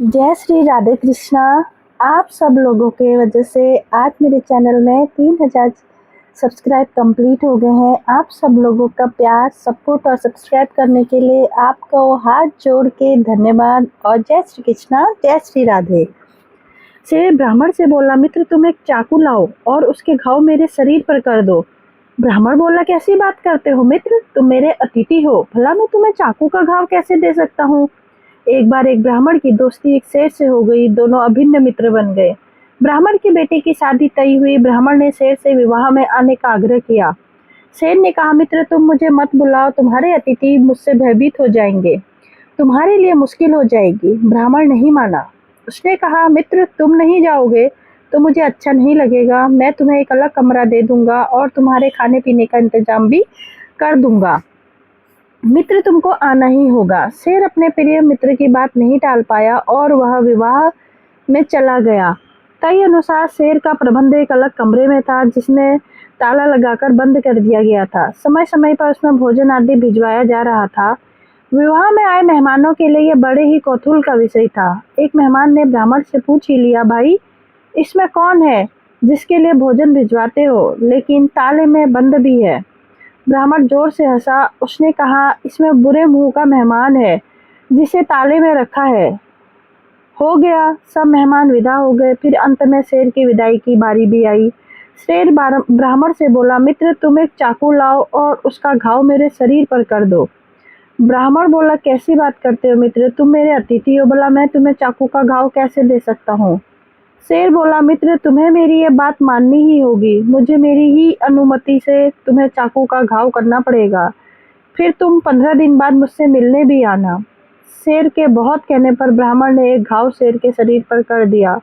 जय श्री राधे कृष्णा। आप सब लोगों के वजह से आज मेरे चैनल में 3000 सब्सक्राइब कंप्लीट हो गए हैं। आप सब लोगों का प्यार, सपोर्ट और सब्सक्राइब करने के लिए आपको हाथ जोड़ के धन्यवाद और जय श्री कृष्णा, जय श्री राधे। शेर ब्राह्मण से बोला, मित्र तुम एक चाकू लाओ और उसके घाव मेरे शरीर पर कर दो। ब्राह्मण बोला, कैसी बात करते हो मित्र, तुम मेरे अतिथि हो, भला मैं तुम्हें चाकू का घाव कैसे दे सकता हूँ। एक बार एक ब्राह्मण की दोस्ती एक शेर से हो गई। दोनों अभिन्न मित्र बन गए। ब्राह्मण की बेटी की शादी तय हुई। ब्राह्मण ने शेर से विवाह में आने का आग्रह किया। शेर ने कहा, मित्र तुम मुझे मत बुलाओ, तुम्हारे अतिथि मुझसे भयभीत हो जाएंगे, तुम्हारे लिए मुश्किल हो जाएगी। ब्राह्मण नहीं माना। उसने कहा, मित्र तुम नहीं जाओगे तो मुझे अच्छा नहीं लगेगा, मैं तुम्हें एक अलग कमरा दे दूंगा और तुम्हारे खाने पीने का इंतजाम भी कर दूंगा, मित्र तुमको आना ही होगा। शेर अपने प्रिय मित्र की बात नहीं टाल पाया और वह विवाह में चला गया। तय अनुसार शेर का प्रबंध एक अलग कमरे में था, जिसमें ताला लगाकर बंद कर दिया गया था। समय समय पर उसमें भोजन आदि भिजवाया जा रहा था। विवाह में आए मेहमानों के लिए यह बड़े ही कौतूहल का विषय था। एक मेहमान ने ब्राह्मण से पूछ ही लिया, भाई इसमें कौन है जिसके लिए भोजन भिजवाते हो, लेकिन ताले में बंद भी है। ब्राह्मण जोर से हंसा। उसने कहा, इसमें बुरे मुंह का मेहमान है जिसे ताले में रखा है। हो गया, सब मेहमान विदा हो गए। फिर अंत में शेर की विदाई की बारी भी आई। शेर ब्राह्मण से बोला, मित्र तुम एक चाकू लाओ और उसका घाव मेरे शरीर पर कर दो। ब्राह्मण बोला, कैसी बात करते हो मित्र, तुम मेरे अतिथि हो, भला मैं तुम्हें चाकू का घाव कैसे दे सकता हूँ। शेर बोला, मित्र तुम्हें मेरी ये बात माननी ही होगी, मुझे मेरी ही अनुमति से तुम्हें चाकू का घाव करना पड़ेगा, फिर तुम 15 दिन बाद मुझसे मिलने भी आना। शेर के बहुत कहने पर ब्राह्मण ने एक घाव शेर के शरीर पर कर दिया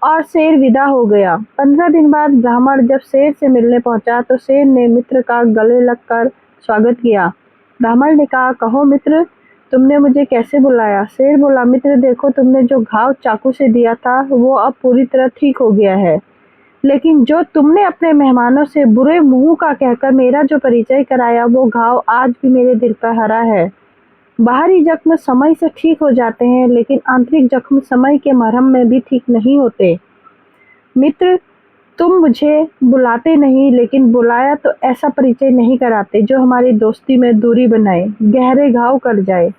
और शेर विदा हो गया। 15 दिन बाद ब्राह्मण जब शेर से मिलने पहुंचा तो शेर ने मित्र का गले लगकर स्वागत किया। ब्राह्मण ने कहा, कहो मित्र तुमने मुझे कैसे बुलाया। शेर बोला, मित्र देखो तुमने जो घाव चाकू से दिया था वो अब पूरी तरह ठीक हो गया है, लेकिन जो तुमने अपने मेहमानों से बुरे मुंह का कहकर मेरा जो परिचय कराया वो घाव आज भी मेरे दिल पर हरा है। बाहरी जख्म समय से ठीक हो जाते हैं, लेकिन आंतरिक जख्म समय के मरहम में भी ठीक नहीं होते। मित्र तुम मुझे बुलाते नहीं, लेकिन बुलाया तो ऐसा परिचय नहीं कराते जो हमारी दोस्ती में दूरी बनाए, गहरे घाव कर जाए।